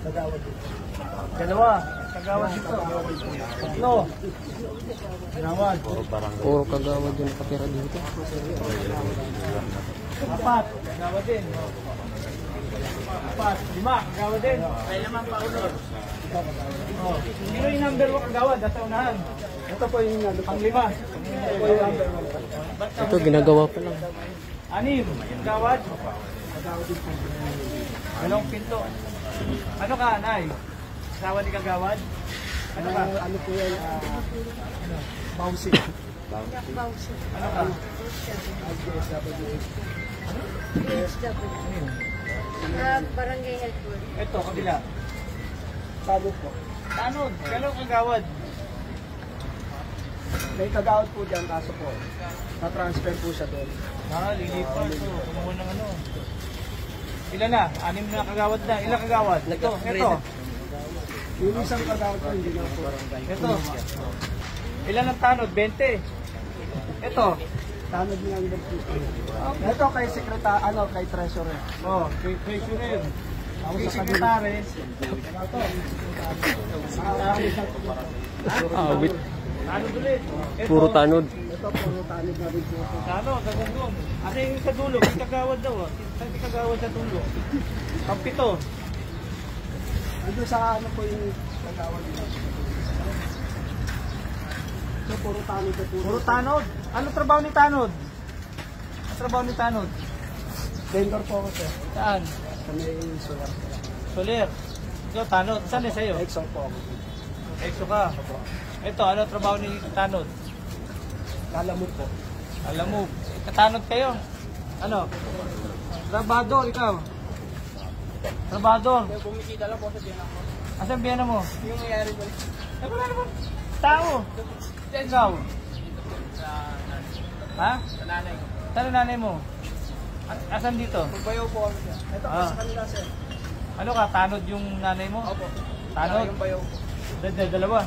Kagawad dito. Dalawa. Kagawad dito. Tatlo. Kagawad. Puro kagawad yung nakatira dito. Apat. Kagawad din. Apat. Lima. Kagawad din. May lamang paunod. Sino yung number 1 kagawad? Nasa unahan. Ito po yung Pang-lima. Ito po yung number 1. Ito ginagawa pa lang. 6. Kagawad. Kagawad din po. Dalawang pinto. Ano ka, Nay? Asawa ni kagawad? Ano ka? Ano po yan? Bouncing. Ano ka? Barangay Helper. Ito, kabila. Tanod po. Tanod. Kailan kagawad? May kagawad po dyan, kaso po. Na-transfer po siya doon. Lilipat. Kumuha ng ano. Ilan na? 6 na kagawad na. Ilan kagawad? Ito. Yung isang kagawad po, hindi na po. Ito. Ilan ang tanod? 20. Ito. Tanod niya ang po. Ito kay kay treasurer. Oh, treasurer. Ako Kay sa kabila. secretary. Awit. Tanod ulit. Ito. Puro tanod. Ito puro tanod na rin po. Tanod, kagandong. Kasi yung sa dulo, yung kagawad daw. Yung kagawad sa dulo. Pang-7. Ando sa ano po yung kagawad niya. So puro tanod na puro. Puro tanod. Ano trabaho ni tanod? Ano trabaho ni tanod? Vendor po ako sir. Saan? Sa may solar. Soler. Ikaw tanod. Saan eh sa'yo? Exxon po ako. Exo ka. Ito, ano trabaho ni tanod? Kalamot po. Alam mo, katanod kayo. Ano? Trabador, ikaw. Trabador. Bumikita lang po sa biyanan ko. Asan biyana mo? Yung nangyari po. Eh, wala naman. Tao. Ikaw. Ha? Sa nanay ko. Saan ang nanay mo? Asan dito? Magbayaw po kami siya. Ito po sa kanila sir. Ano ka? Tanod yung nanay mo? Opo. Tanod? Yung bayaw po. Dalawa.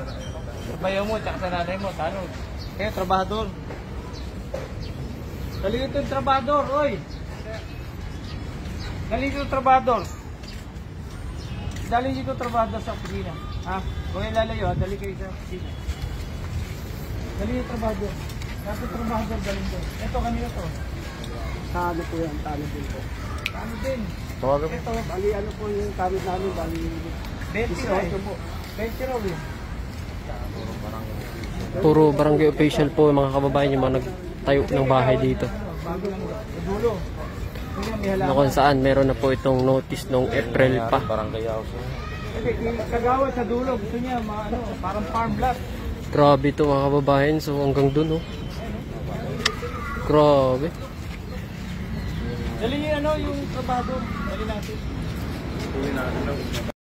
Bayaw mo, tsaka sa nanay mo. Tanod. Kaya, trabador. Dali ito yung trabador, oy. Dali ito yung trabador. Dali ito yung trabador sa opisina. Ha? Huwag yung lalayo, ha? Dali kayo sa opisina. Dali yung trabador. Dapat trabador, galing doon. Ito, kanina to. Tano po yan. Tano din po. Ano din? Tawagan mo. Ito, Bali ano po yung tanod namin. Bali 20 raw eh. 18 po. 20 raw eh. Puro barangay official po mga kababayan yung mga nagtayo ng bahay dito. Bago lang ito. Dulo. Kaya may halaman. Na kung saan meron na po itong notice nung April pa. Kasi kagawad sa dulo, gusto niya ano, parang farm lot. Grabe ito mga kababayan. So hanggang dun oh. Grabe. Dali yung ano, yung trabaho. Dali natin.